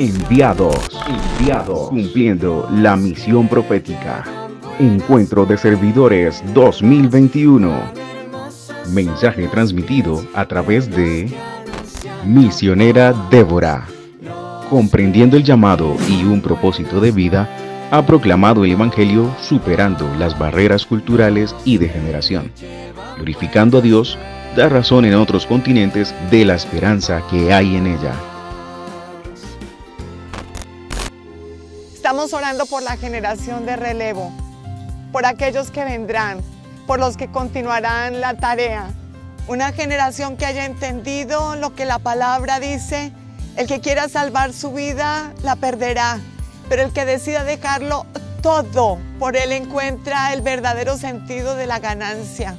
Enviados, cumpliendo la misión profética. Encuentro de Servidores 2021. Mensaje transmitido a través de Misionera Débora. Comprendiendo el llamado y un propósito de vida, ha proclamado el Evangelio superando las barreras culturales y de generación. Glorificando a Dios, da razón en otros continentes de la esperanza que hay en ella. Estamos orando por la generación de relevo, por aquellos que vendrán, por los que continuarán la tarea. Una generación que haya entendido lo que la palabra dice: el que quiera salvar su vida, la perderá, pero el que decida dejarlo todo, por él encuentra el verdadero sentido de la ganancia.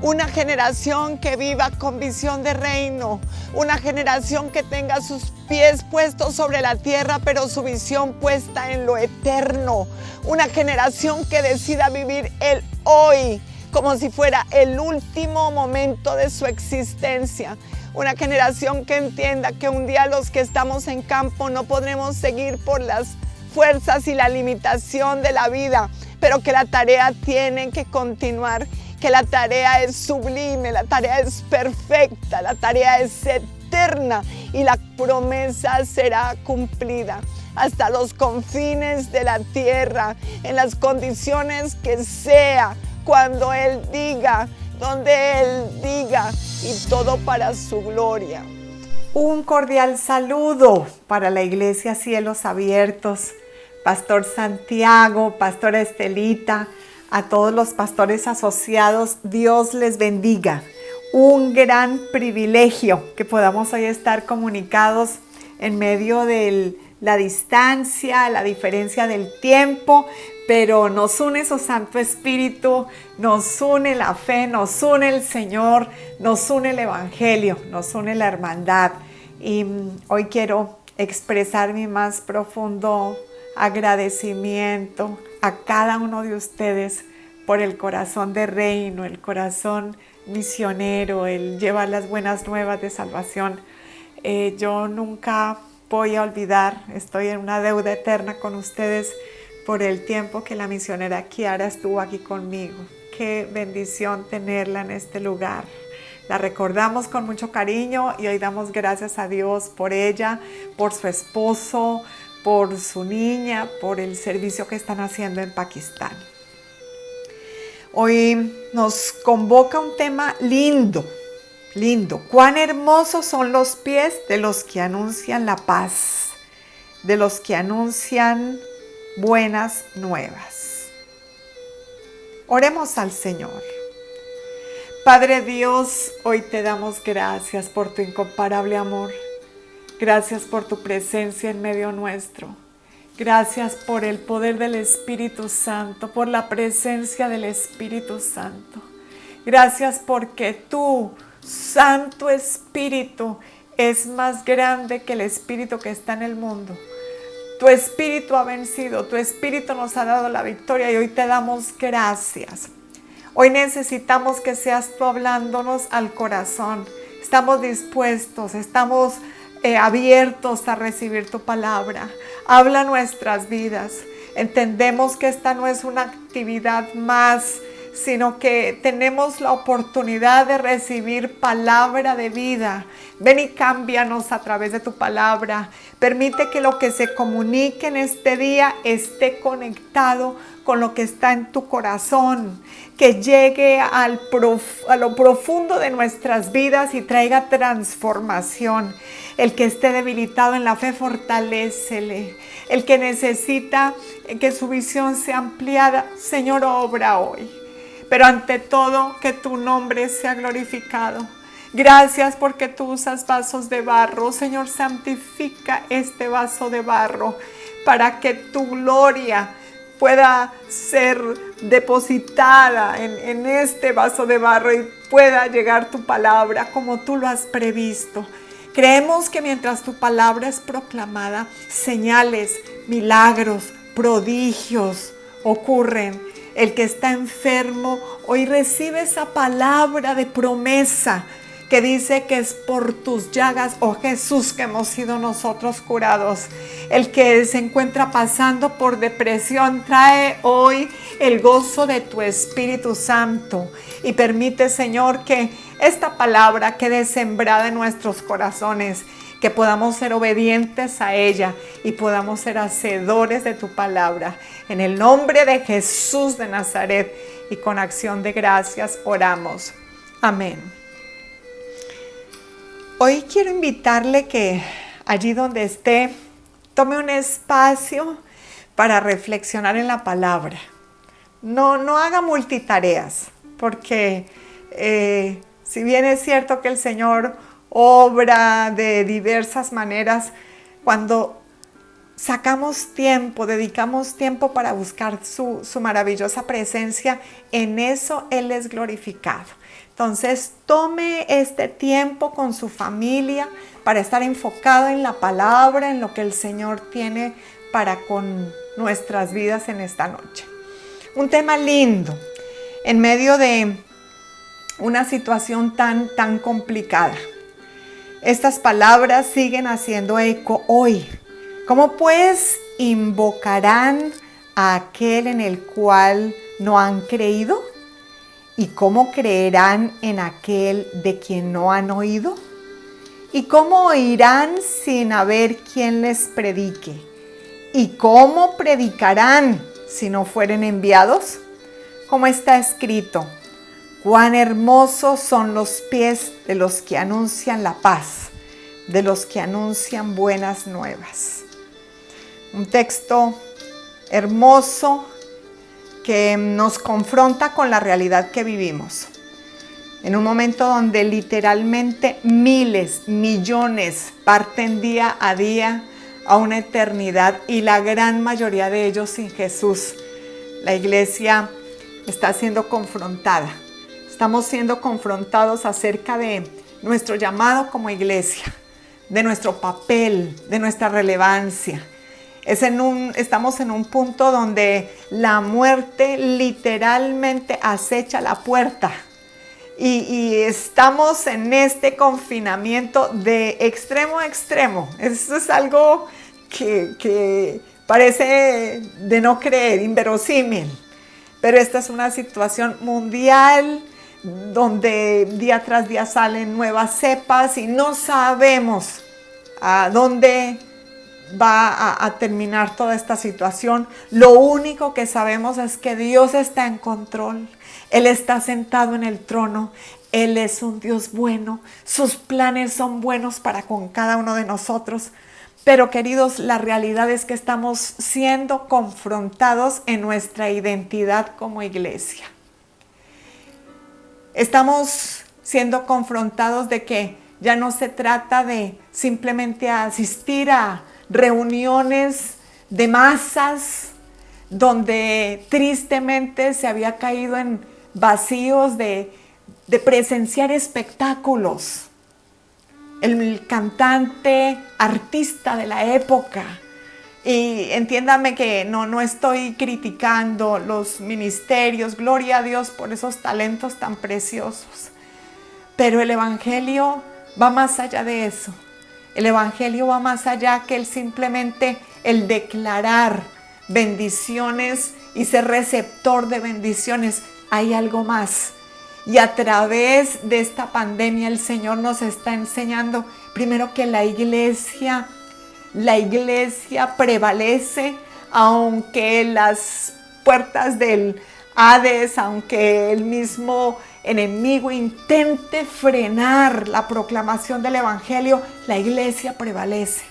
Una generación que viva con visión de reino, una generación que tenga sus pies puestos sobre la tierra, pero su visión puesta en lo eterno. Una generación que decida vivir el hoy como si fuera el último momento de su existencia. Una generación que entienda que un día los que estamos en campo no podremos seguir por las fuerzas y la limitación de la vida, pero que la tarea tiene que continuar, que la tarea es sublime, la tarea es perfecta, la tarea es eterna y la promesa será cumplida hasta los confines de la tierra, en las condiciones que sea, cuando Él diga, donde Él diga, y todo para su gloria. Un cordial saludo para la Iglesia Cielos Abiertos, Pastor Santiago, Pastora Estelita, a todos los pastores asociados, Dios les bendiga. Un gran privilegio que podamos hoy estar comunicados en medio de la distancia, la diferencia del tiempo, pero nos une su Santo Espíritu, nos une la fe, nos une el Señor, nos une el Evangelio, nos une la hermandad. Y hoy quiero expresar mi más profundo agradecimiento a cada uno de ustedes por el corazón de reino, el corazón misionero, el llevar las buenas nuevas de salvación. Yo nunca voy a olvidar, estoy en una deuda eterna con ustedes por el tiempo que la misionera Kiara estuvo aquí conmigo. Qué bendición tenerla en este lugar. La recordamos con mucho cariño y hoy damos gracias a Dios por ella, por su esposo, por su niña, por el servicio que están haciendo en Pakistán. Hoy nos convoca un tema lindo, lindo. Cuán hermosos son los pies de los que anuncian la paz, de los que anuncian buenas nuevas. Oremos al Señor. Padre Dios, hoy te damos gracias por tu incomparable amor. Gracias por tu presencia en medio nuestro. Gracias por el poder del Espíritu Santo, por la presencia del Espíritu Santo. Gracias porque tú, Santo Espíritu, es más grande que el espíritu que está en el mundo. Tu Espíritu ha vencido, tu Espíritu nos ha dado la victoria y hoy te damos gracias. Hoy necesitamos que seas tú hablándonos al corazón. Estamos dispuestos, estamos abiertos a recibir tu palabra. Habla nuestras vidas. Entendemos que esta no es una actividad más, sino que tenemos la oportunidad de recibir palabra de vida. Ven y cámbianos a través de tu palabra. Permite que lo que se comunique en este día esté conectado con lo que está en tu corazón, que llegue a lo profundo de nuestras vidas y traiga transformación. El que esté debilitado en la fe, fortalécele. El que necesita que su visión sea ampliada, Señor, obra hoy. Pero ante todo, que tu nombre sea glorificado. Gracias porque tú usas vasos de barro. Señor, santifica este vaso de barro para que tu gloria pueda ser depositada en este vaso de barro y pueda llegar tu palabra como tú lo has previsto. Creemos que mientras tu palabra es proclamada, señales, milagros, prodigios ocurren. El que está enfermo hoy recibe esa palabra de promesa que dice que es por tus llagas, oh Jesús, que hemos sido nosotros curados. El que se encuentra pasando por depresión, trae hoy el gozo de tu Espíritu Santo y permite, Señor, que esta palabra quede sembrada en nuestros corazones, que podamos ser obedientes a ella y podamos ser hacedores de tu palabra. En el nombre de Jesús de Nazaret y con acción de gracias oramos. Amén. Hoy quiero invitarle que allí donde esté, tome un espacio para reflexionar en la palabra. No haga multitareas, porque si bien es cierto que el Señor obra de diversas maneras, cuando sacamos tiempo, dedicamos tiempo para buscar su maravillosa presencia, en eso Él es glorificado. Entonces, tome este tiempo con su familia para estar enfocado en la palabra, en lo que el Señor tiene para con nuestras vidas en esta noche. Un tema lindo, en medio de una situación tan complicada. Estas palabras siguen haciendo eco hoy. ¿Cómo pues invocarán a aquel en el cual no han creído? ¿Y cómo creerán en aquel de quien no han oído? ¿Y cómo oirán sin haber quien les predique? ¿Y cómo predicarán si no fueren enviados? Como está escrito: cuán hermosos son los pies de los que anuncian la paz, de los que anuncian buenas nuevas. Un texto hermoso que nos confronta con la realidad que vivimos. En un momento donde literalmente miles, millones parten día a día a una eternidad y la gran mayoría de ellos sin Jesús. La iglesia está siendo confrontada. Estamos siendo confrontados acerca de nuestro llamado como iglesia, de nuestro papel, de nuestra relevancia. Estamos en un punto donde la muerte literalmente acecha la puerta y estamos en este confinamiento de extremo a extremo. Esto es algo que parece de no creer, inverosímil, pero esta es una situación mundial donde día tras día salen nuevas cepas y no sabemos a dónde va a terminar toda esta situación. Lo único que sabemos es que Dios está en control. Él está sentado en el trono. Él es un Dios bueno. Sus planes son buenos para con cada uno de nosotros. Pero queridos, la realidad es que estamos siendo confrontados en nuestra identidad como iglesia. Estamos siendo confrontados de que ya no se trata de simplemente asistir a reuniones de masas donde tristemente se había caído en vacíos de presenciar espectáculos. El cantante, artista de la época. Y entiéndame que no estoy criticando los ministerios, gloria a Dios por esos talentos tan preciosos. Pero el evangelio va más allá de eso. El evangelio va más allá que el declarar bendiciones y ser receptor de bendiciones. Hay algo más. Y a través de esta pandemia el Señor nos está enseñando primero que la iglesia prevalece, aunque las puertas del Hades, aunque el mismo enemigo intente frenar la proclamación del evangelio, la iglesia prevalece.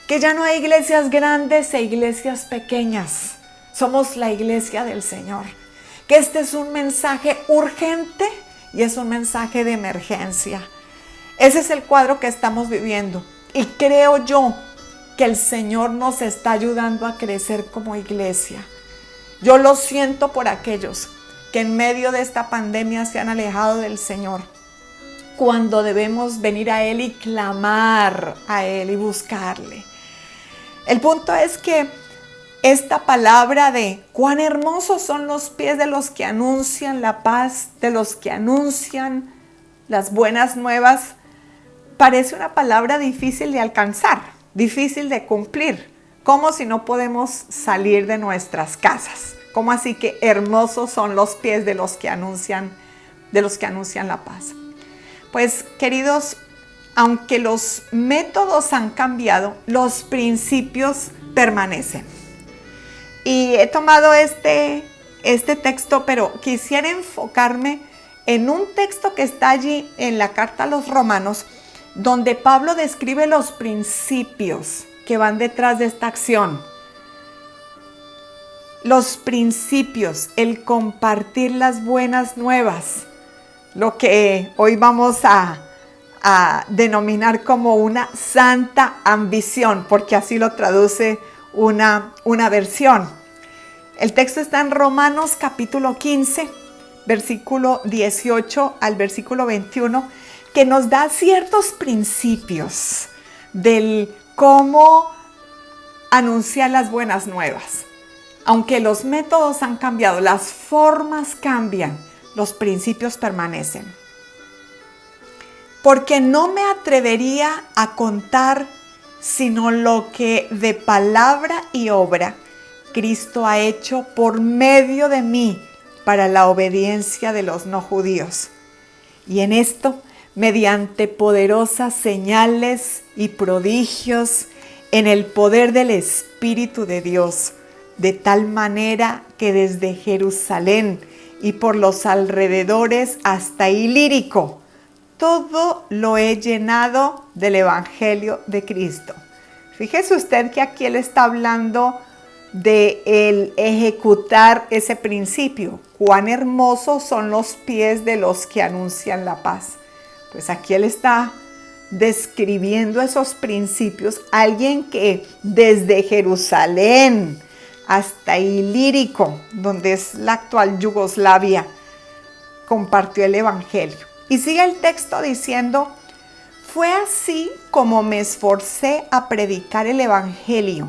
Que ya no hay iglesias grandes e iglesias pequeñas. Somos la iglesia del Señor. Que este es un mensaje urgente y es un mensaje de emergencia. Ese es el cuadro que estamos viviendo. Y creo yo que el Señor nos está ayudando a crecer como iglesia. Yo lo siento por aquellos que en medio de esta pandemia se han alejado del Señor, cuando debemos venir a Él y clamar a Él y buscarle. El punto es que esta palabra de cuán hermosos son los pies de los que anuncian la paz, de los que anuncian las buenas nuevas, parece una palabra difícil de alcanzar, difícil de cumplir. ¿Cómo si no podemos salir de nuestras casas? ¿Cómo así que hermosos son los pies de los que anuncian la paz? Pues, queridos, aunque los métodos han cambiado, los principios permanecen. Y he tomado este texto, pero quisiera enfocarme en un texto que está allí en la carta a los Romanos, donde Pablo describe los principios que van detrás de esta acción. Los principios, el compartir las buenas nuevas, lo que hoy vamos a denominar como una santa ambición, porque así lo traduce una versión. El texto está en Romanos capítulo 15, versículo 18 al versículo 21, que nos da ciertos principios del cómo anunciar las buenas nuevas. Aunque los métodos han cambiado, las formas cambian, los principios permanecen. Porque no me atrevería a contar sino lo que de palabra y obra Cristo ha hecho por medio de mí para la obediencia de los no judíos. Y en esto, mediante poderosas señales y prodigios en el poder del Espíritu de Dios, de tal manera que desde Jerusalén y por los alrededores hasta Ilírico, todo lo he llenado del Evangelio de Cristo. Fíjese usted que aquí él está hablando de el ejecutar ese principio. Cuán hermosos son los pies de los que anuncian la paz. Pues aquí él está describiendo esos principios. Alguien que desde Jerusalén hasta Ilírico, donde es la actual Yugoslavia, compartió el Evangelio. Y sigue el texto diciendo: fue así como me esforcé a predicar el Evangelio,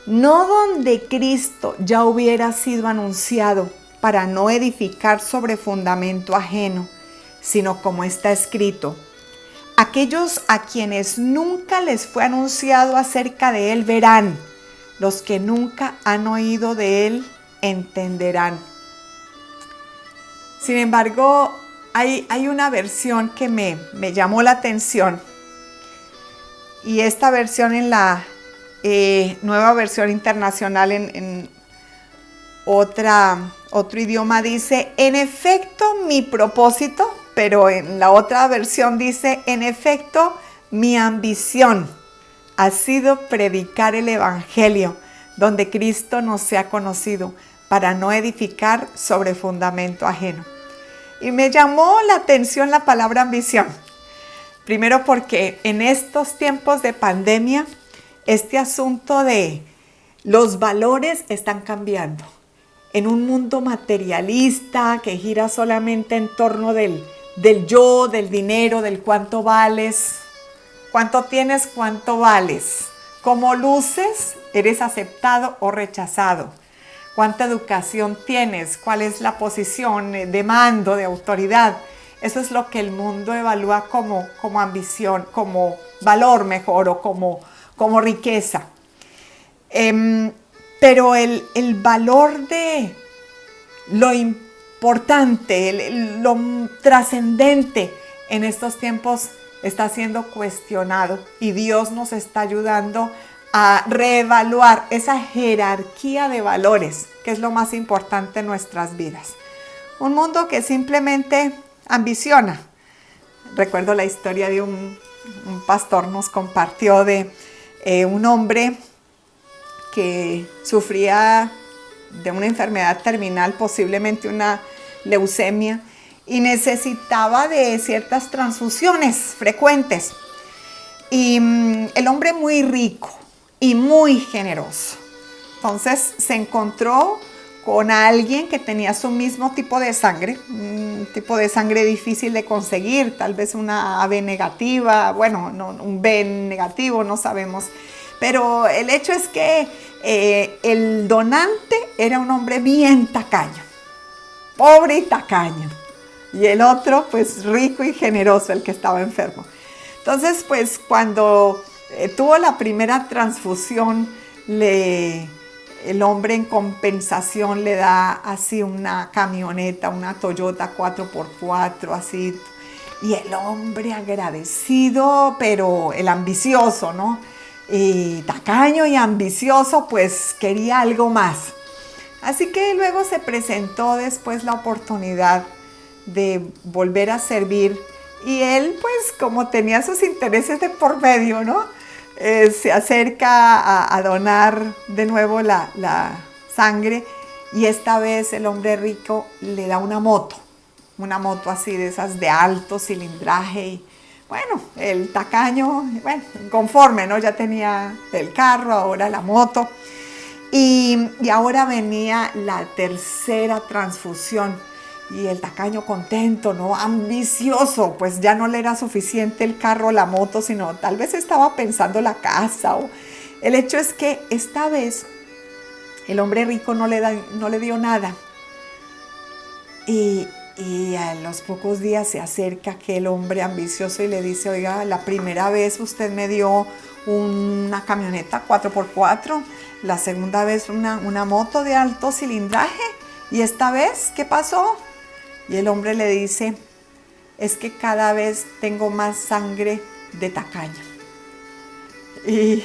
no donde Cristo ya hubiera sido anunciado, para no edificar sobre fundamento ajeno, sino como está escrito: aquellos a quienes nunca les fue anunciado acerca de él verán, los que nunca han oído de él entenderán. Sin embargo, hay una versión que me llamó la atención, y esta versión en la nueva versión internacional en otro idioma dice: en efecto mi propósito, pero en la otra versión dice: en efecto mi ambición ha sido predicar el Evangelio donde Cristo no sea conocido, para no edificar sobre fundamento ajeno. Y me llamó la atención la palabra ambición. Primero porque en estos tiempos de pandemia, este asunto de los valores están cambiando. En un mundo materialista que gira solamente en torno del yo, del dinero, del cuánto vales, cuánto tienes, cuánto vales, cómo luces, eres aceptado o rechazado, cuánta educación tienes, cuál es la posición de mando, de autoridad. Eso es lo que el mundo evalúa como ambición, como valor mejor, o como riqueza. Pero el valor de lo importante, lo trascendente en estos tiempos está siendo cuestionado, y Dios nos está ayudando a reevaluar esa jerarquía de valores, que es lo más importante en nuestras vidas. Un mundo que simplemente ambiciona. Recuerdo la historia de un pastor, nos compartió de un hombre que sufría de una enfermedad terminal, posiblemente una leucemia, y necesitaba de ciertas transfusiones frecuentes. Y el hombre muy rico y muy generoso. Entonces se encontró con alguien que tenía su mismo tipo de sangre, un tipo de sangre difícil de conseguir, tal vez una AB negativa, bueno, no, un B negativo, no sabemos. Pero el hecho es que el donante era un hombre bien tacaño, pobre y tacaño. y el otro pues rico y generoso, el que estaba enfermo. Entonces pues cuando tuvo la primera transfusión, el hombre en compensación le da así una camioneta, una Toyota 4x4, así. Y el hombre agradecido, pero el ambicioso, ¿no? Y tacaño y ambicioso, pues quería algo más. Así que luego se presentó después la oportunidad de volver a servir. Y él, pues como tenía sus intereses de por medio, ¿no? Se acerca a donar de nuevo la sangre, y esta vez el hombre rico le da una moto así de esas de alto cilindraje, y bueno, el tacaño, bueno, conforme, ¿no? Ya tenía el carro, ahora la moto, y ahora venía la tercera transfusión. Y el tacaño contento, ¿no? Ambicioso, pues ya no le era suficiente el carro o la moto, sino tal vez estaba pensando la casa. El hecho es que esta vez el hombre rico no le dio nada. Y a los pocos días se acerca aquel hombre ambicioso y le dice: oiga, la primera vez usted me dio una camioneta 4x4, la segunda vez una moto de alto cilindraje, y esta vez, ¿qué pasó? Y el hombre le dice: es que cada vez tengo más sangre de tacaño. Y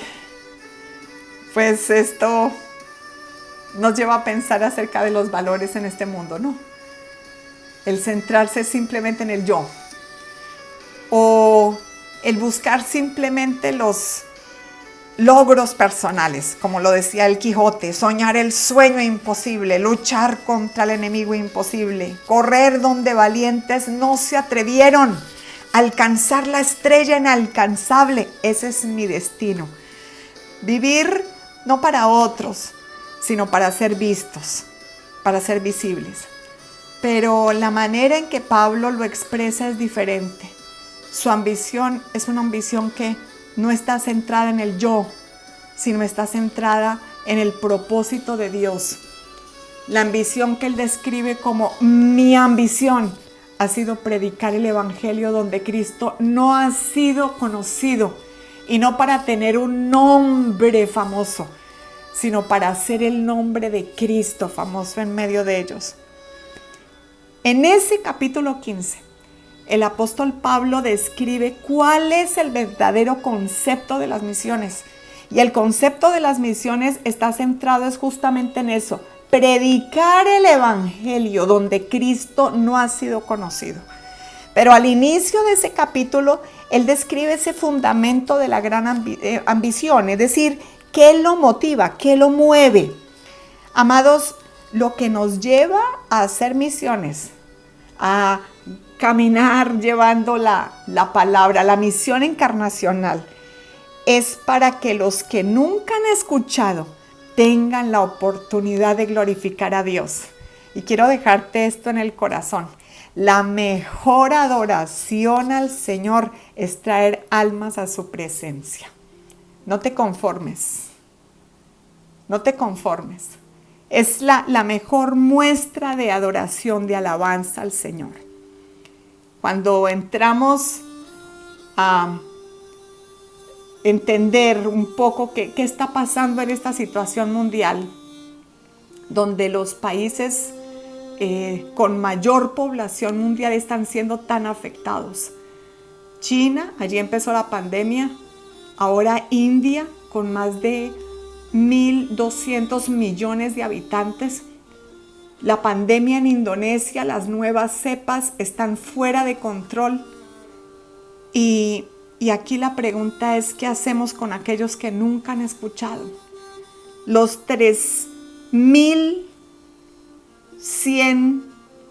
pues esto nos lleva a pensar acerca de los valores en este mundo, ¿no? El centrarse simplemente en el yo, o el buscar simplemente los logros personales, como lo decía el Quijote: soñar el sueño imposible, luchar contra el enemigo imposible, correr donde valientes no se atrevieron, alcanzar la estrella inalcanzable. Ese es mi destino. Vivir no para otros, sino para ser vistos, para ser visibles. Pero la manera en que Pablo lo expresa es diferente. Su ambición es una ambición que no está centrada en el yo, sino está centrada en el propósito de Dios. La ambición que él describe como mi ambición ha sido predicar el evangelio donde Cristo no ha sido conocido, y no para tener un nombre famoso, sino para hacer el nombre de Cristo famoso en medio de ellos. En ese capítulo 15, el apóstol Pablo describe cuál es el verdadero concepto de las misiones. Y el concepto de las misiones está centrado justamente en eso: predicar el evangelio donde Cristo no ha sido conocido. Pero al inicio de ese capítulo, él describe ese fundamento de la gran ambición, es decir, ¿qué lo motiva? ¿Qué lo mueve? Amados, lo que nos lleva a hacer misiones, a caminar llevando la palabra, la misión encarnacional, es para que los que nunca han escuchado tengan la oportunidad de glorificar a Dios. Y quiero dejarte esto en el corazón: la mejor adoración al Señor es traer almas a su presencia. No te conformes, no te conformes. Es la mejor muestra de adoración, de alabanza al Señor. Cuando entramos a entender un poco qué está pasando en esta situación mundial, donde los países con mayor población mundial están siendo tan afectados. China, allí empezó la pandemia, ahora India, con más de 1.200 millones de habitantes. La pandemia en Indonesia, las nuevas cepas están fuera de control. Y aquí la pregunta es: ¿qué hacemos con aquellos que nunca han escuchado? Los 3.100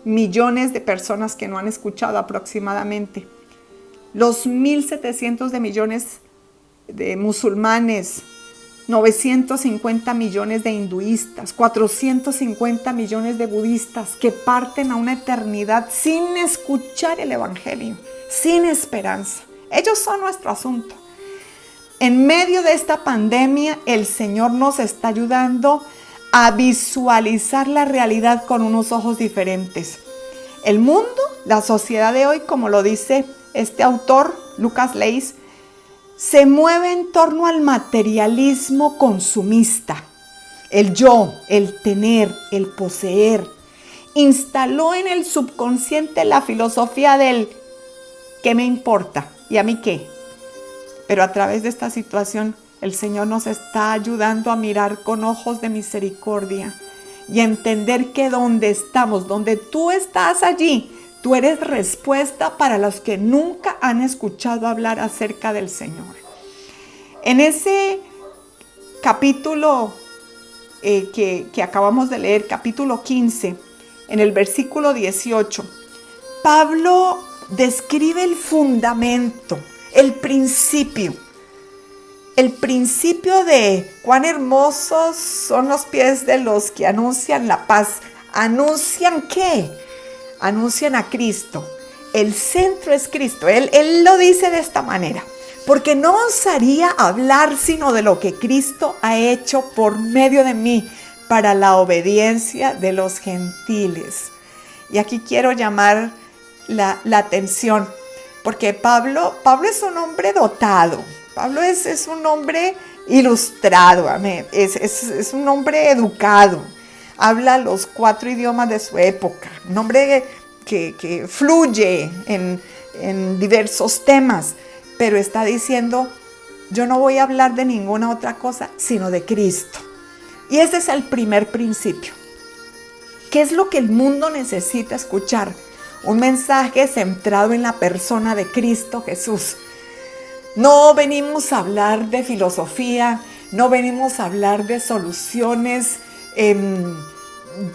millones de personas que no han escuchado aproximadamente. Los 1.700 de millones de musulmanes, 950 millones de hinduistas, 450 millones de budistas que parten a una eternidad sin escuchar el evangelio, sin esperanza. Ellos son nuestro asunto. En medio de esta pandemia, el Señor nos está ayudando a visualizar la realidad con unos ojos diferentes. El mundo, la sociedad de hoy, como lo dice este autor, Lucas Leis, se mueve en torno al materialismo consumista. El yo, el tener, el poseer. Instaló en el subconsciente la filosofía del ¿qué me importa? ¿Y a mí qué? Pero a través de esta situación, el Señor nos está ayudando a mirar con ojos de misericordia y a entender que donde estamos, donde tú estás allí, tú eres respuesta para los que nunca han escuchado hablar acerca del Señor. En ese capítulo que acabamos de leer, capítulo 15, en el versículo 18, Pablo describe el fundamento, el principio de cuán hermosos son los pies de los que anuncian la paz. ¿Anuncian qué? Anuncian a Cristo. El centro es Cristo. Él lo dice de esta manera. Porque no osaría hablar sino de lo que Cristo ha hecho por medio de mí para la obediencia de los gentiles. Y aquí quiero llamar la atención, porque Pablo es un hombre dotado. Pablo es un hombre ilustrado, amén. Es un hombre educado. Habla los 4 idiomas de su época. Un hombre que fluye en diversos temas. Pero está diciendo, yo no voy a hablar de ninguna otra cosa, sino de Cristo. Y ese es el primer principio. ¿Qué es lo que el mundo necesita escuchar? Un mensaje centrado en la persona de Cristo Jesús. No venimos a hablar de filosofía, no venimos a hablar de soluciones,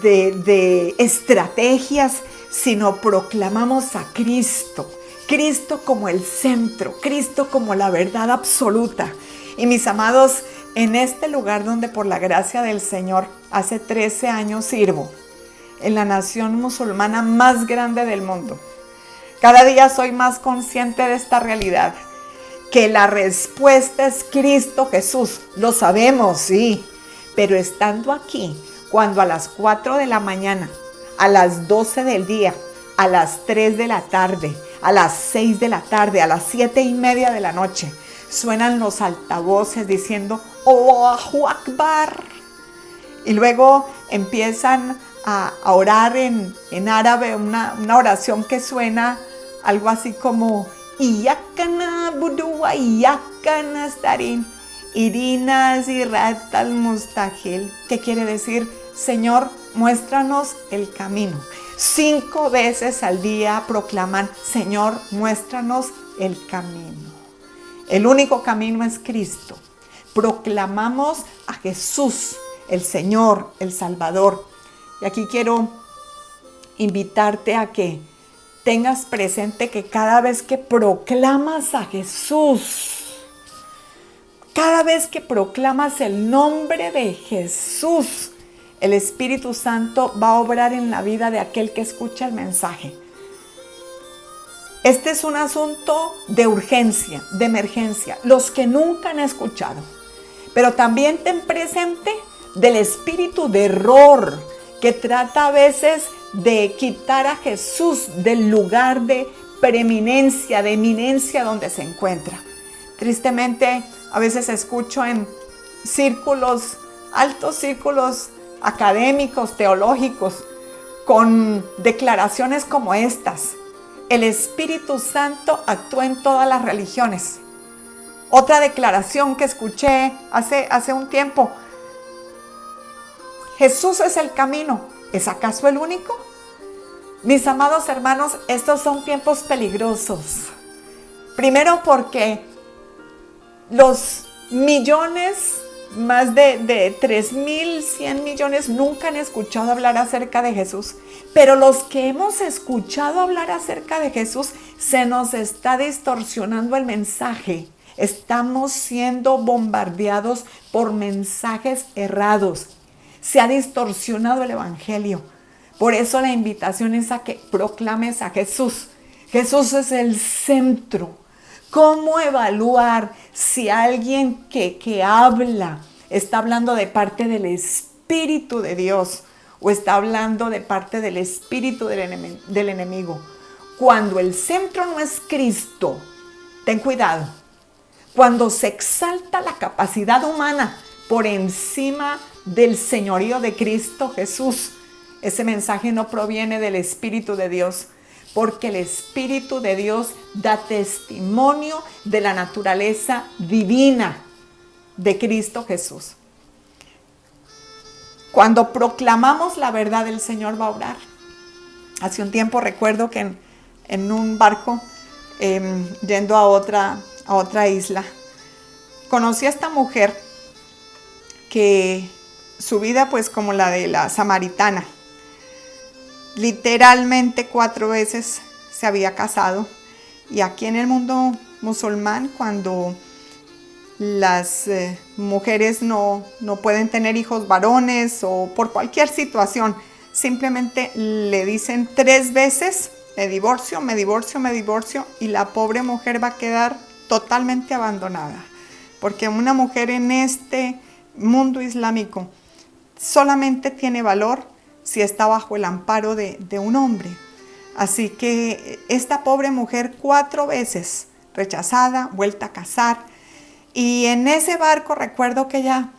de estrategias, sino proclamamos a Cristo. Cristo como el centro, Cristo como la verdad absoluta. Y mis amados, en este lugar donde por la gracia del Señor hace 13 años sirvo, en la nación musulmana más grande del mundo, cada día soy más consciente de esta realidad, que la respuesta es Cristo Jesús. Lo sabemos, sí, pero estando aquí, cuando a las 4 de la mañana, a las 12 del día, a las 3 de la tarde, a las 6 de la tarde, a las 7:30 de la noche, suenan los altavoces diciendo Allahu Akbar. Y luego empiezan a orar en árabe, una oración que suena algo así como Iyyaka na'budu wa iyyaka nasta'in, Ihdinas siratal mustaqim, que quiere decir, Señor, muéstranos el camino. 5 veces al día proclaman, Señor, muéstranos el camino. El único camino es Cristo. Proclamamos a Jesús, el Señor, el Salvador. Y aquí quiero invitarte a que tengas presente que cada vez que proclamas a Jesús, cada vez que proclamas el nombre de Jesús, el Espíritu Santo va a obrar en la vida de aquel que escucha el mensaje. Este es un asunto de urgencia, de emergencia, los que nunca han escuchado. Pero también ten presente del espíritu de error que trata a veces de quitar a Jesús del lugar de preeminencia, de eminencia donde se encuentra. Tristemente, a veces escucho en círculos, altos círculos académicos, teológicos, con declaraciones como estas. El Espíritu Santo actúa en todas las religiones. Otra declaración que escuché hace un tiempo. Jesús es el camino. ¿Es acaso el único? Mis amados hermanos, estos son tiempos peligrosos. Primero porque los millones, más de 3.100 millones nunca han escuchado hablar acerca de Jesús. Pero los que hemos escuchado hablar acerca de Jesús, se nos está distorsionando el mensaje. Estamos siendo bombardeados por mensajes errados. Se ha distorsionado el evangelio. Por eso la invitación es a que proclames a Jesús. Jesús es el centro. ¿Cómo evaluar si alguien que habla está hablando de parte del Espíritu de Dios o está hablando de parte del espíritu del enemigo. Cuando el centro no es Cristo, ten cuidado. Cuando se exalta la capacidad humana por encima del señorío de Cristo Jesús, ese mensaje no proviene del Espíritu de Dios, porque el Espíritu de Dios da testimonio de la naturaleza divina de Cristo Jesús. Cuando proclamamos la verdad, el Señor va a obrar. Hace un tiempo recuerdo que en un barco yendo a otra isla, conocí a esta mujer que su vida pues como la de la samaritana. Literalmente 4 veces se había casado, y aquí en el mundo musulmán, cuando las mujeres no pueden tener hijos varones o por cualquier situación, simplemente le dicen 3 veces: me divorcio, me divorcio, me divorcio, y la pobre mujer va a quedar totalmente abandonada, porque una mujer en este mundo islámico solamente tiene valor si está bajo el amparo de un hombre. Así que esta pobre mujer 4 veces rechazada, vuelta a casar, y en ese barco recuerdo que ella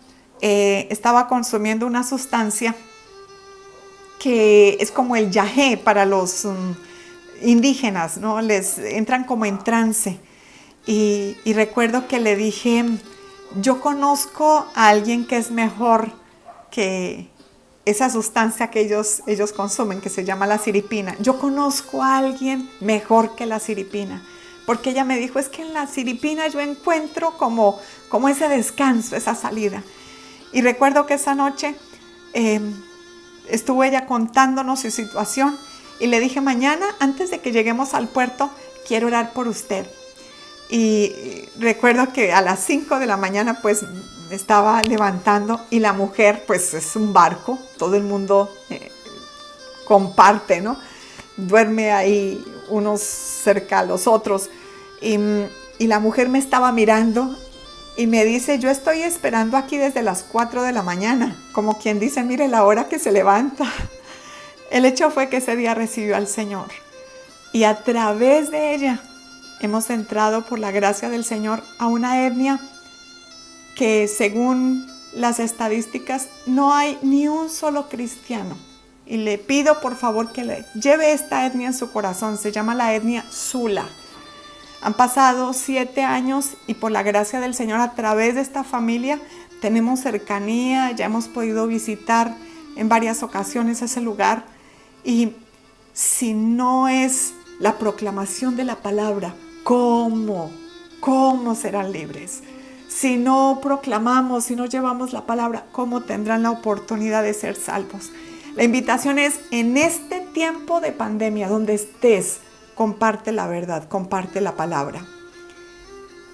estaba consumiendo una sustancia que es como el yagé para los indígenas, ¿no? Les entran como en trance, y recuerdo que le dije: yo conozco a alguien que es mejor que esa sustancia que ellos consumen, que se llama la siripina. Yo conozco a alguien mejor que la siripina, porque ella me dijo: es que en la siripina yo encuentro como ese descanso, esa salida. Y recuerdo que esa noche estuvo ella contándonos su situación, y le dije: mañana, antes de que lleguemos al puerto, quiero orar por usted. Y recuerdo que a las 5 de la mañana pues me estaba levantando, y la mujer pues es un barco, todo el mundo comparte, ¿no? Duerme ahí unos cerca a los otros, y la mujer me estaba mirando y me dice: yo estoy esperando aquí desde las 4 de la mañana, como quien dice: mire la hora que se levanta. El hecho fue que ese día recibió al Señor, y a través de ella hemos entrado, por la gracia del Señor, a una etnia que, según las estadísticas, no hay ni un solo cristiano. Y le pido por favor que le lleve esta etnia en su corazón. Se llama la etnia Zula. Han pasado 7 años, y por la gracia del Señor, a través de esta familia tenemos cercanía. Ya hemos podido visitar en varias ocasiones ese lugar, y si no es la proclamación de la palabra, ¿cómo serán libres? Si no proclamamos, si no llevamos la palabra, ¿cómo tendrán la oportunidad de ser salvos? La invitación es: en este tiempo de pandemia, donde estés, comparte la verdad, comparte la palabra.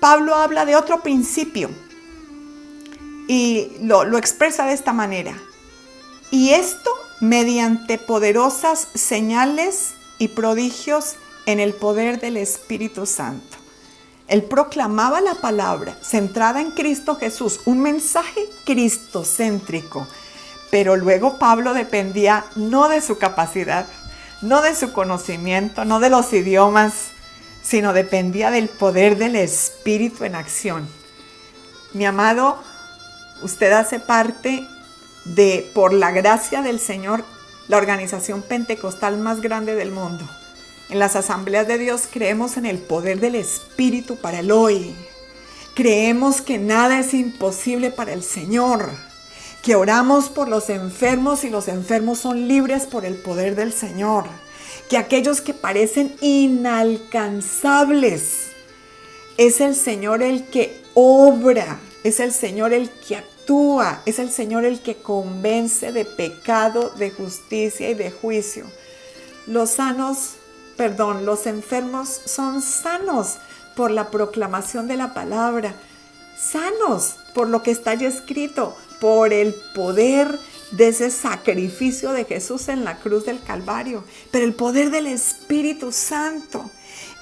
Pablo habla de otro principio y lo expresa de esta manera: y esto mediante poderosas señales y prodigios en el poder del Espíritu Santo. Él proclamaba la palabra centrada en Cristo Jesús, un mensaje cristocéntrico. Pero luego Pablo dependía no de su capacidad, no de su conocimiento, no de los idiomas, sino dependía del poder del Espíritu en acción. Mi amado, usted hace parte de, por la gracia del Señor, la organización pentecostal más grande del mundo. En las Asambleas de Dios creemos en el poder del Espíritu para el hoy. Creemos que nada es imposible para el Señor. Que oramos por los enfermos y los enfermos son libres por el poder del Señor. Que aquellos que parecen inalcanzables, es el Señor el que obra, es el Señor el que actúa, es el Señor el que convence de pecado, de justicia y de juicio. Los enfermos son sanos por la proclamación de la palabra, sanos por lo que está allí escrito, por el poder de ese sacrificio de Jesús en la cruz del Calvario, pero el poder del Espíritu Santo.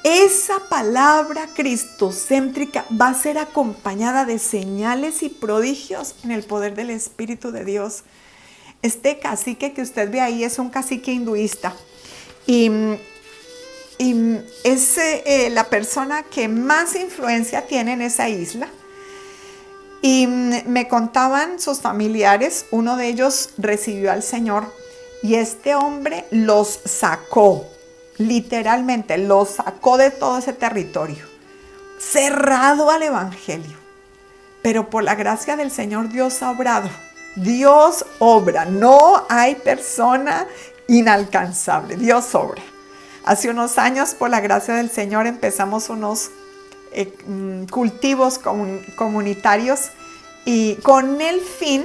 Esa palabra cristocéntrica va a ser acompañada de señales y prodigios en el poder del Espíritu de Dios. este cacique que usted ve ahí es un cacique hinduista y es la persona que más influencia tiene en esa isla. Y me contaban sus familiares, uno de ellos recibió al Señor y este hombre los sacó, literalmente los sacó de todo ese territorio, cerrado al evangelio. Pero por la gracia del Señor Dios ha obrado. Dios obra, no hay persona inalcanzable, Dios obra. Hace unos años, por la gracia del Señor, empezamos unos cultivos comunitarios y con el fin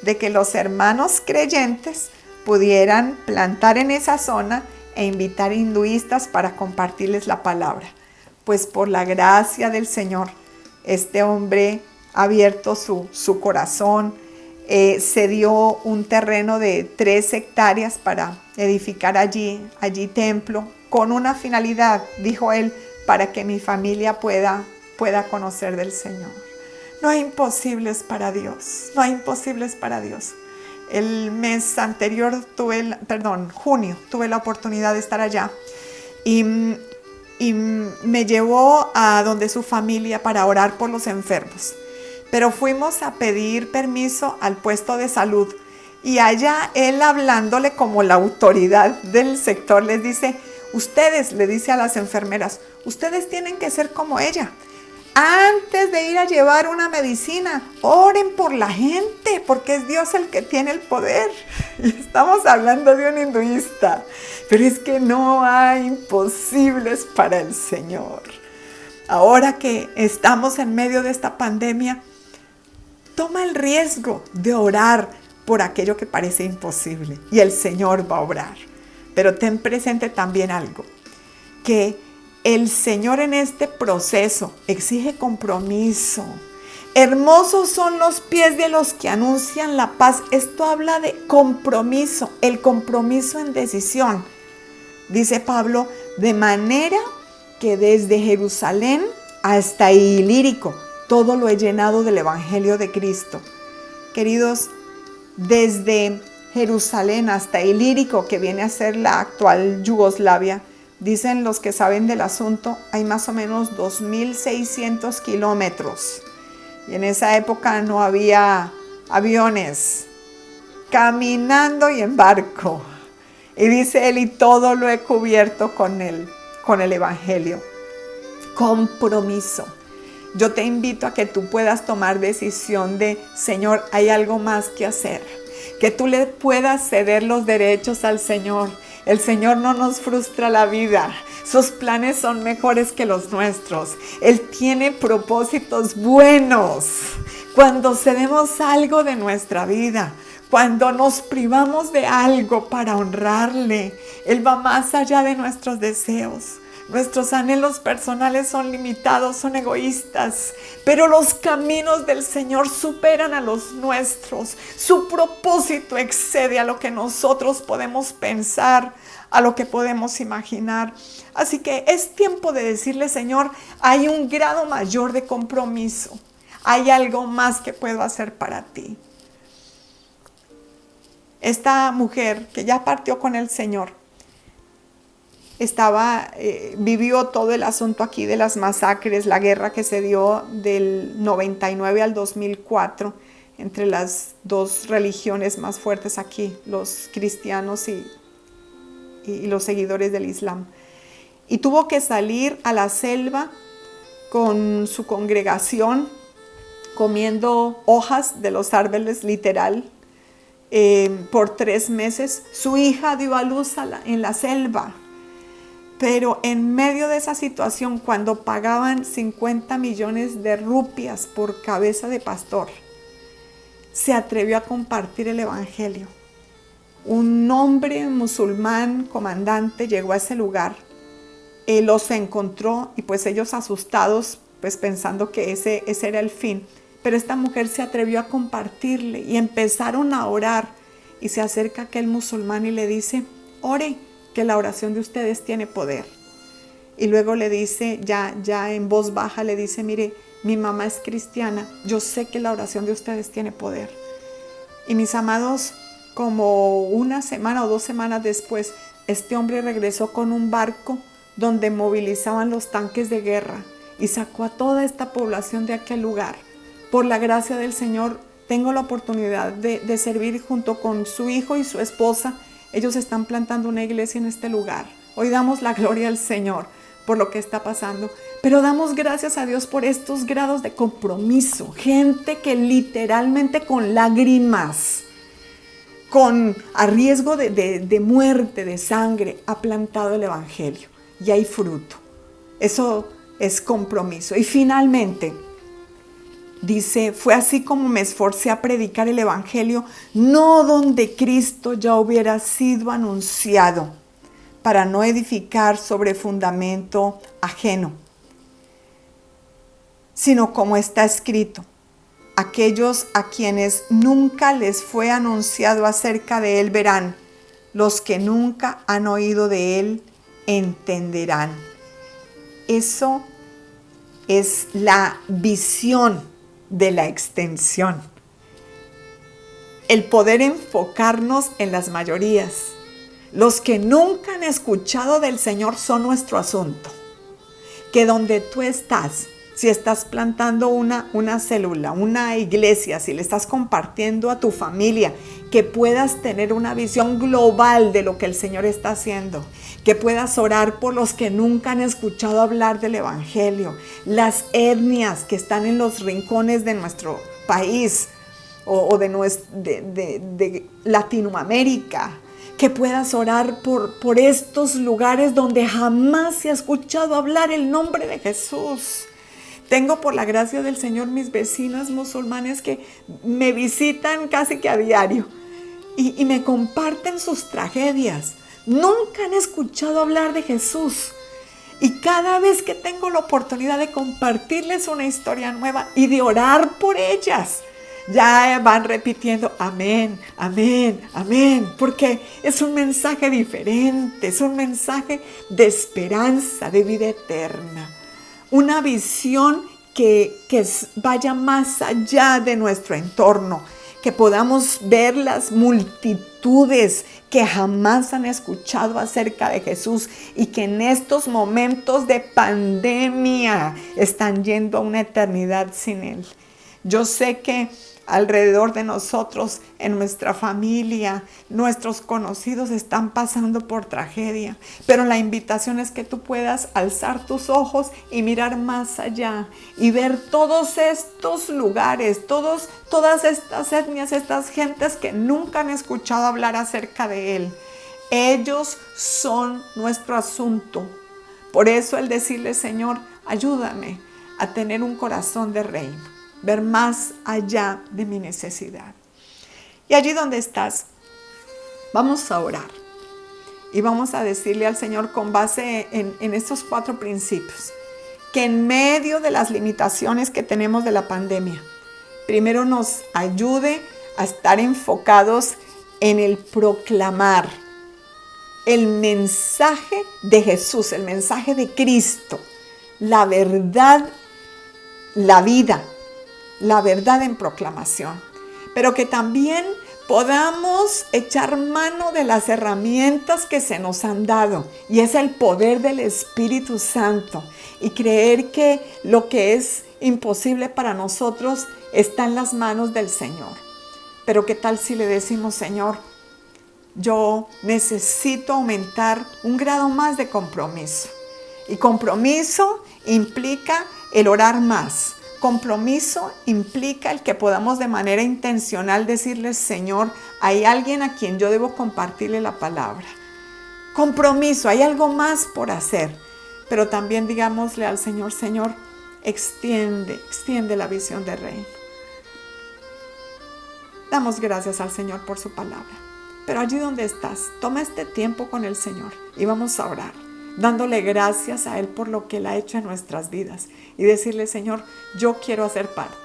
de que los hermanos creyentes pudieran plantar en esa zona e invitar hinduistas para compartirles la palabra. Pues por la gracia del Señor, este hombre ha abierto su corazón, se dio un terreno de 3 hectáreas para edificar allí templo, con una finalidad, dijo él, para que mi familia pueda conocer del Señor. No hay imposibles para Dios, no hay imposibles para Dios. El mes anterior junio, tuve la oportunidad de estar allá y me llevó a donde su familia para orar por los enfermos. Pero fuimos a pedir permiso al puesto de salud y allá él, hablándole como la autoridad del sector, les dice: ustedes, le dice a las enfermeras, ustedes tienen que ser como ella. Antes de ir a llevar una medicina, oren por la gente, porque es Dios el que tiene el poder. Y estamos hablando de un hinduista, pero es que no hay imposibles para el Señor. Ahora que estamos en medio de esta pandemia, toma el riesgo de orar por aquello que parece imposible y el Señor va a obrar. Pero ten presente también algo, que el Señor en este proceso exige compromiso. Hermosos son los pies de los que anuncian la paz. Esto habla de compromiso, el compromiso en decisión. Dice Pablo, de manera que desde Jerusalén hasta Ilírico, todo lo he llenado del Evangelio de Cristo. Queridos, desde Jerusalén hasta Ilírico, que viene a ser la actual Yugoslavia, dicen los que saben del asunto, hay más o menos 2.600 kilómetros. Y en esa época no había aviones, caminando y en barco. Y dice él, y todo lo he cubierto con el Evangelio. Compromiso. Yo te invito a que tú puedas tomar decisión de, Señor, hay algo más que hacer. Que tú le puedas ceder los derechos al Señor. El Señor no nos frustra la vida. Sus planes son mejores que los nuestros. Él tiene propósitos buenos. Cuando cedemos algo de nuestra vida, cuando nos privamos de algo para honrarle, Él va más allá de nuestros deseos. Nuestros anhelos personales son limitados, son egoístas, pero los caminos del Señor superan a los nuestros. Su propósito excede a lo que nosotros podemos pensar, a lo que podemos imaginar. Así que es tiempo de decirle, Señor, hay un grado mayor de compromiso. Hay algo más que puedo hacer para ti. Esta mujer que ya partió con el Señor, vivió todo el asunto aquí de las masacres, la guerra que se dio del 99 al 2004 entre las dos religiones más fuertes aquí, los cristianos y los seguidores del Islam. Y tuvo que salir a la selva con su congregación, comiendo hojas de los árboles, literal, por 3 meses. Su hija dio a luz en la selva. Pero en medio de esa situación, cuando pagaban 50 millones de rupias por cabeza de pastor, se atrevió a compartir el Evangelio. Un hombre musulmán, comandante, llegó a ese lugar, los encontró y pues ellos asustados, pues pensando que ese era el fin. Pero esta mujer se atrevió a compartirle y empezaron a orar. Y se acerca aquel musulmán y le dice, ore, que la oración de ustedes tiene poder. Y luego le dice, ya en voz baja le dice, mire, mi mamá es cristiana, yo sé que la oración de ustedes tiene poder. Y mis amados, como una semana o 2 semanas después, este hombre regresó con un barco donde movilizaban los tanques de guerra y sacó a toda esta población de aquel lugar. Por la gracia del Señor, tengo la oportunidad de servir junto con su hijo y su esposa. Ellos están plantando una iglesia en este lugar. Hoy damos la gloria al Señor por lo que está pasando, pero damos gracias a Dios por estos grados de compromiso. Gente que literalmente con lágrimas, a riesgo de muerte, de sangre, ha plantado el evangelio y hay fruto. Eso es compromiso. Y finalmente, dice, fue así como me esforcé a predicar el evangelio, no donde Cristo ya hubiera sido anunciado, para no edificar sobre fundamento ajeno, sino como está escrito, aquellos a quienes nunca les fue anunciado acerca de él verán, los que nunca han oído de él entenderán. Eso es la visión de la extensión. El poder enfocarnos en las mayorías. Los que nunca han escuchado del Señor son nuestro asunto. Que donde tú estás, si estás plantando una célula, una iglesia, si le estás compartiendo a tu familia, que puedas tener una visión global de lo que el Señor está haciendo. Que puedas orar por los que nunca han escuchado hablar del evangelio. Las etnias que están en los rincones de nuestro país o de Latinoamérica. Que puedas orar por estos lugares donde jamás se ha escuchado hablar el nombre de Jesús. Tengo por la gracia del Señor mis vecinas musulmanes que me visitan casi que a diario y me comparten sus tragedias. Nunca han escuchado hablar de Jesús. Y cada vez que tengo la oportunidad de compartirles una historia nueva y de orar por ellas, ya van repitiendo amén, amén, amén, porque es un mensaje diferente, es un mensaje de esperanza, de vida eterna. Una visión que vaya más allá de nuestro entorno, que podamos ver las multitudes que jamás han escuchado acerca de Jesús y que en estos momentos de pandemia están yendo a una eternidad sin Él. Yo sé que alrededor de nosotros, en nuestra familia, nuestros conocidos están pasando por tragedia. Pero la invitación es que tú puedas alzar tus ojos y mirar más allá y ver todos estos lugares, todas estas etnias, estas gentes que nunca han escuchado hablar acerca de Él. Ellos son nuestro asunto. Por eso el decirle, Señor, ayúdame a tener un corazón de reino. Ver más allá de mi necesidad. Y allí donde estás, vamos a orar. Y vamos a decirle al Señor con base en estos 4 principios, que en medio de las limitaciones que tenemos de la pandemia, primero nos ayude a estar enfocados en el proclamar el mensaje de Jesús, el mensaje de Cristo, la verdad, la vida. La verdad en proclamación, pero que también podamos echar mano de las herramientas que se nos han dado, y es el poder del Espíritu Santo, y creer que lo que es imposible para nosotros está en las manos del Señor. Pero ¿qué tal si le decimos, Señor, yo necesito aumentar un grado más de compromiso? Y compromiso implica el orar más. Compromiso implica el que podamos de manera intencional decirle, Señor, hay alguien a quien yo debo compartirle la palabra. Compromiso, hay algo más por hacer. Pero también digámosle al Señor, Señor, extiende la visión del reino. Damos gracias al Señor por su palabra. Pero allí donde estás, toma este tiempo con el Señor y vamos a orar, dándole gracias a Él por lo que Él ha hecho en nuestras vidas y decirle, Señor, yo quiero hacer parte.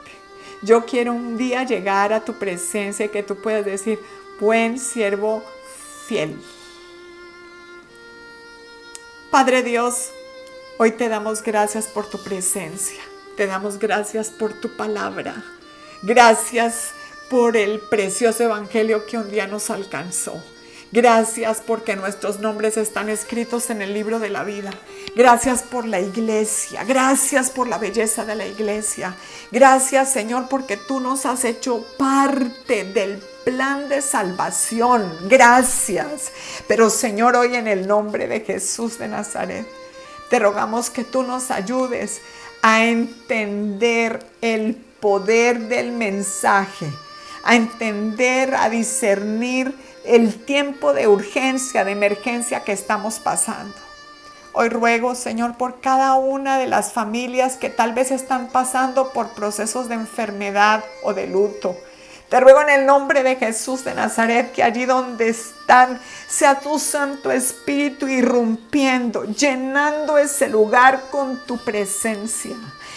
Yo quiero un día llegar a tu presencia y que tú puedas decir, buen siervo fiel. Padre Dios, hoy te damos gracias por tu presencia. Te damos gracias por tu palabra. Gracias por el precioso evangelio que un día nos alcanzó. Gracias porque nuestros nombres están escritos en el libro de la vida. Gracias por la iglesia. Gracias por la belleza de la iglesia. Gracias, Señor, porque tú nos has hecho parte del plan de salvación. Gracias. Pero, Señor, hoy en el nombre de Jesús de Nazaret, te rogamos que tú nos ayudes a entender el poder del mensaje, a entender, a discernir el tiempo de urgencia, de emergencia que estamos pasando. Hoy ruego, Señor, por cada una de las familias que tal vez están pasando por procesos de enfermedad o de luto. Te ruego en el nombre de Jesús de Nazaret que allí donde están sea tu Santo Espíritu irrumpiendo, llenando ese lugar con tu presencia.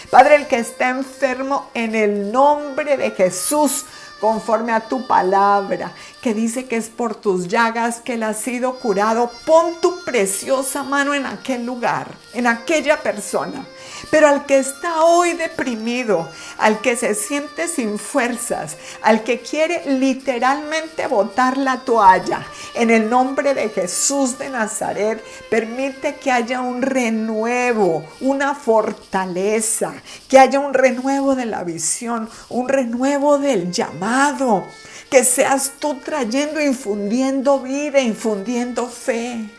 Padre, el que está enfermo, en el nombre de Jesús, conforme a tu palabra, que dice que es por tus llagas que él ha sido curado, pon tu preciosa mano en aquel lugar, en aquella persona. Pero al que está hoy deprimido, al que se siente sin fuerzas, al que quiere literalmente botar la toalla, en el nombre de Jesús de Nazaret, permite que haya un renuevo, una fortaleza, que haya un renuevo de la visión, un renuevo del llamado, que seas tú trayendo, infundiendo vida, infundiendo fe,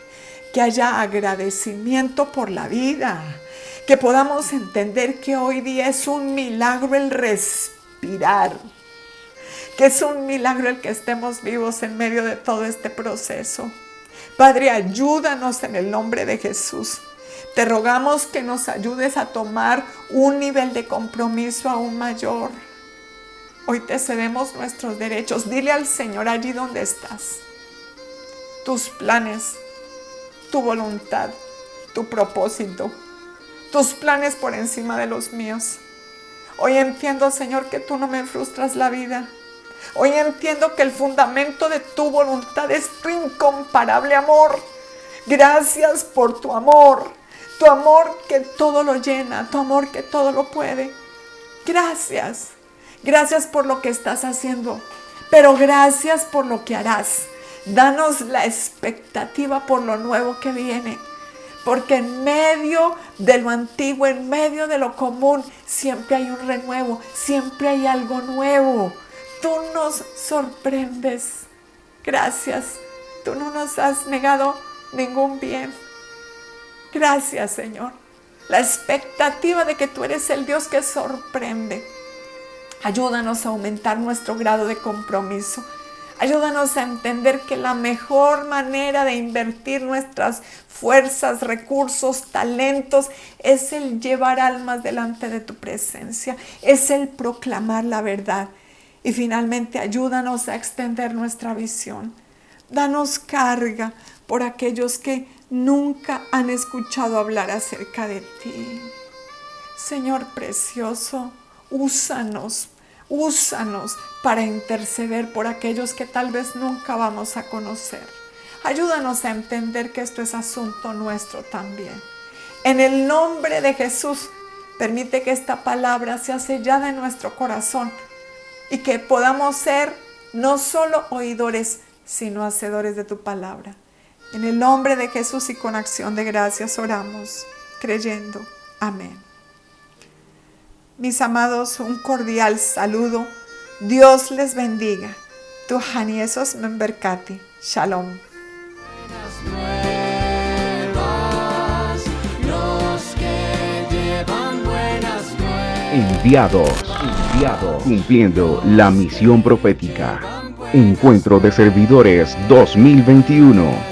que haya agradecimiento por la vida. Que podamos entender que hoy día es un milagro el respirar, que es un milagro el que estemos vivos en medio de todo este proceso. Padre, ayúdanos en el nombre de Jesús. Te rogamos que nos ayudes a tomar un nivel de compromiso aún mayor. Hoy te cedemos nuestros derechos. Dile al Señor allí donde estás, tus planes, tu voluntad, tu propósito, tus planes por encima de los míos. Hoy entiendo, Señor, que tú no me frustras la vida. Hoy entiendo que el fundamento de tu voluntad es tu incomparable amor. Gracias por tu amor que todo lo llena, tu amor que todo lo puede. Gracias. Gracias por lo que estás haciendo, pero gracias por lo que harás. Danos la expectativa por lo nuevo que viene. Porque en medio de lo antiguo, en medio de lo común, siempre hay un renuevo, siempre hay algo nuevo. Tú nos sorprendes. Gracias. Tú no nos has negado ningún bien. Gracias, Señor. La expectativa de que tú eres el Dios que sorprende. Ayúdanos a aumentar nuestro grado de compromiso. Ayúdanos a entender que la mejor manera de invertir nuestras fuerzas, recursos, talentos es el llevar almas delante de tu presencia, es el proclamar la verdad. Y finalmente ayúdanos a extender nuestra visión. Danos carga por aquellos que nunca han escuchado hablar acerca de ti. Señor precioso, úsanos para interceder por aquellos que tal vez nunca vamos a conocer. Ayúdanos a entender que esto es asunto nuestro también. En el nombre de Jesús, permite que esta palabra sea sellada en nuestro corazón y que podamos ser no solo oidores, sino hacedores de tu palabra. En el nombre de Jesús y con acción de gracias oramos, creyendo. Amén. Mis amados, un cordial saludo. Dios les bendiga. Tu Haniesos Memberkati. Shalom. Enviados, cumpliendo la misión profética. Encuentro de Servidores 2021.